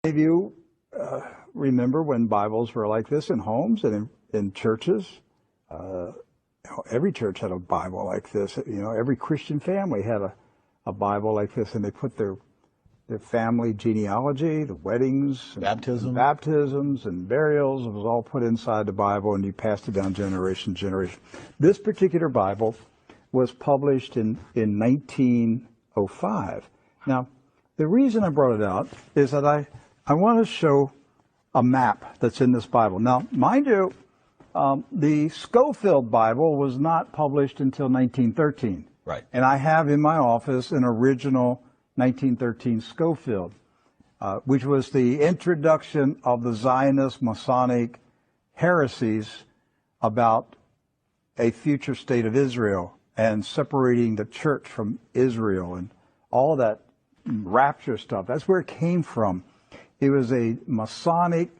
Many of you remember when Bibles were like this in homes and in churches. Every church had a Bible like this. Every Christian family had a Bible like this, and they put their family genealogy, the weddings, baptisms, and burials. It was all put inside the Bible, and you passed it down generation to generation. This particular Bible was published in 1905. Now, the reason I brought it out is that I want to show a map that's in this Bible. Now, mind you, the Scofield Bible was not published until 1913. Right. And I have in my office an original 1913 Scofield, which was the introduction of the Zionist Masonic heresies about a future state of Israel and separating the church from Israel and all that rapture stuff. That's where it came from. It was a Masonic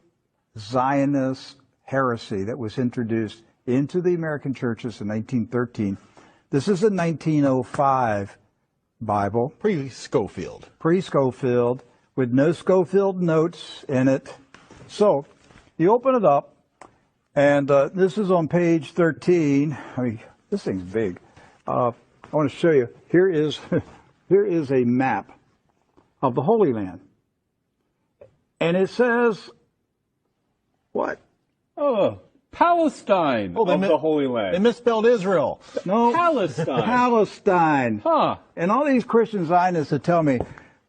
Zionist heresy that was introduced into the American churches in 1913. This is a 1905 Bible. Pre-Scofield. Pre-Scofield, with no Scofield notes in it. So, you open it up, and this is on page 13. I mean, this thing's big. I want to show you. Here is a map of the Holy Land. And it says, what? Oh, Palestine of the Holy Land. They misspelled Israel. No. Palestine. Palestine. Huh. And all these Christian Zionists that tell me,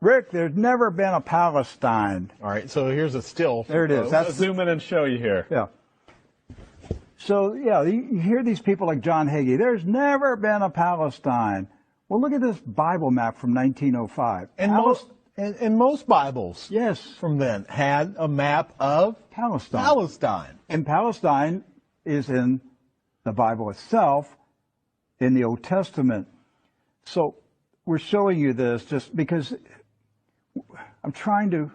Rick, there's never been a Palestine. All right, so here's a still. There it is. Let's zoom in and show you here. Yeah. So, yeah, you hear these people like John Hagee, there's never been a Palestine. Well, look at this Bible map from 1905. And most Bibles, yes, from then had a map of Palestine. And Palestine is in the Bible itself, in the Old Testament. So we're showing you this just because I'm trying to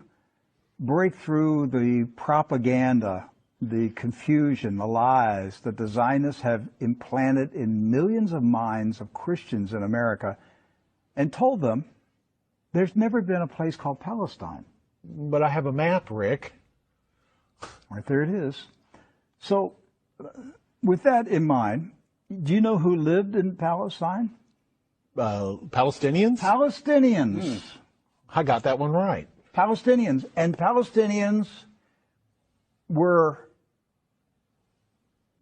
break through the propaganda, the confusion, the lies that the Zionists have implanted in millions of minds of Christians in America, and told them there's never been a place called Palestine. But I have a map, Rick. Right there it is. So, with that in mind, do you know who lived in Palestine? Palestinians? Palestinians. I got that one right. Palestinians. And Palestinians were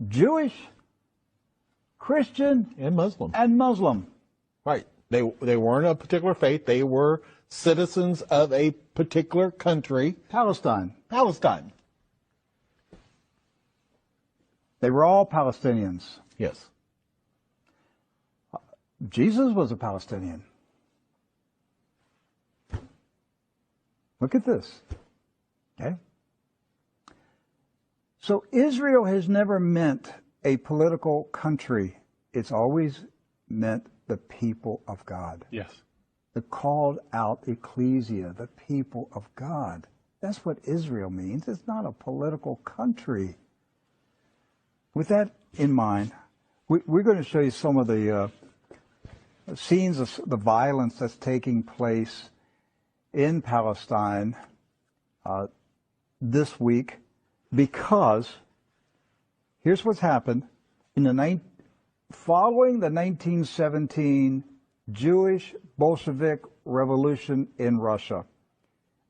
Jewish, Christian, and Muslim. Right. They weren't a particular faith. They were citizens of a particular country. Palestine. They were all Palestinians. Yes. Jesus was a Palestinian. Look at this. Okay? So Israel has never meant a political country. It's always meant the people of God. Yes. The called out ecclesia, the people of God. That's what Israel means. It's not a political country. With that in mind, we're going to show you some of the scenes of the violence that's taking place in Palestine this week, because here's what's happened. Following the 1917 Jewish Bolshevik Revolution in Russia,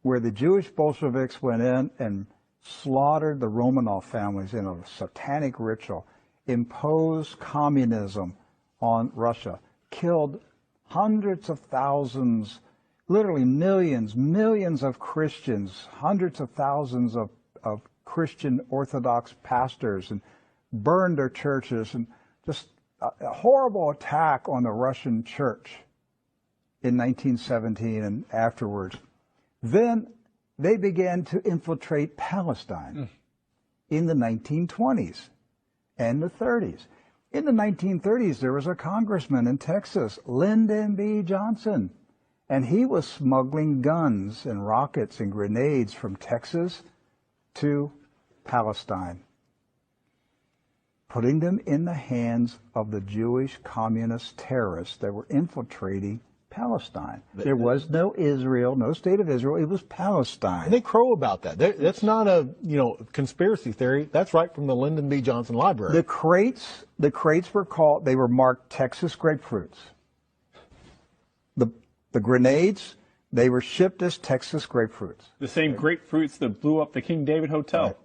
where the Jewish Bolsheviks went in and slaughtered the Romanov families in a satanic ritual, imposed communism on Russia, killed hundreds of thousands, literally millions of Christians, hundreds of thousands of Christian Orthodox pastors, and burned their churches, and just a horrible attack on the Russian church in 1917 and afterwards. Then they began to infiltrate Palestine in the 1920s and the 30s. In the 1930s, there was a congressman in Texas, Lyndon B. Johnson, and he was smuggling guns and rockets and grenades from Texas to Palestine, putting them in the hands of the Jewish communist terrorists that were infiltrating Palestine. There was no Israel, no state of Israel. It was Palestine. And they crow about that. That's not a conspiracy theory. That's right from the Lyndon B. Johnson Library. The crates were marked Texas grapefruits. The grenades, they were shipped as Texas grapefruits. The same grapefruits that blew up the King David Hotel. Right.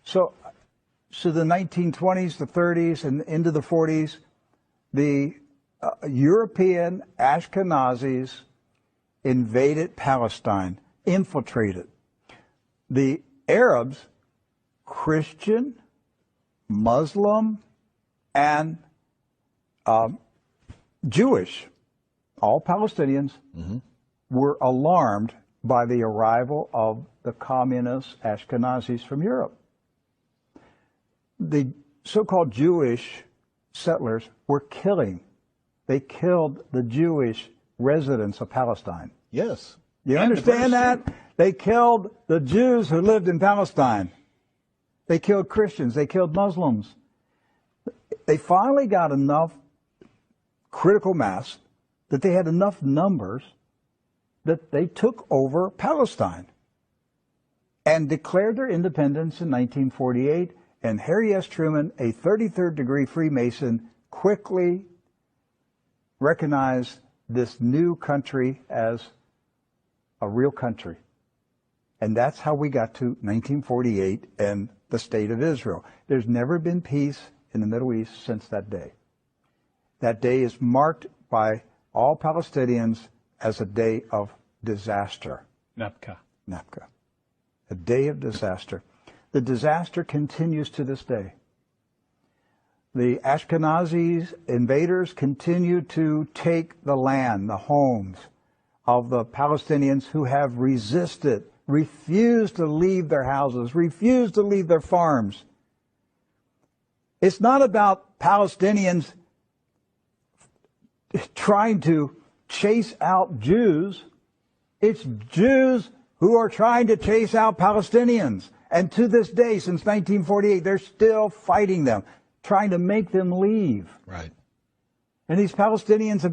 So the 1920s, the 30s, and into the 40s, the European Ashkenazis invaded Palestine, infiltrated. The Arabs, Christian, Muslim, and Jewish, all Palestinians, were alarmed by the arrival of the communist Ashkenazis from Europe. The so-called Jewish settlers were killing. They killed the Jewish residents of Palestine. Yes. You understand that? They killed the Jews who lived in Palestine. They killed Christians. They killed Muslims. They finally got enough critical mass that they had enough numbers that they took over Palestine and declared their independence in 1948. And Harry S. Truman, a 33rd degree Freemason, quickly recognized this new country as a real country. And that's how we got to 1948 and the State of Israel. There's never been peace in the Middle East since that day. That day is marked by all Palestinians as a day of disaster. Nakba. A day of disaster. The disaster continues to this day. The Ashkenazi invaders continue to take the land, the homes of the Palestinians who have resisted, refused to leave their houses, refused to leave their farms. It's not about Palestinians trying to chase out Jews. It's Jews who are trying to chase out Palestinians. And to this day, since 1948, they're still fighting them, trying to make them leave. Right. And these Palestinians have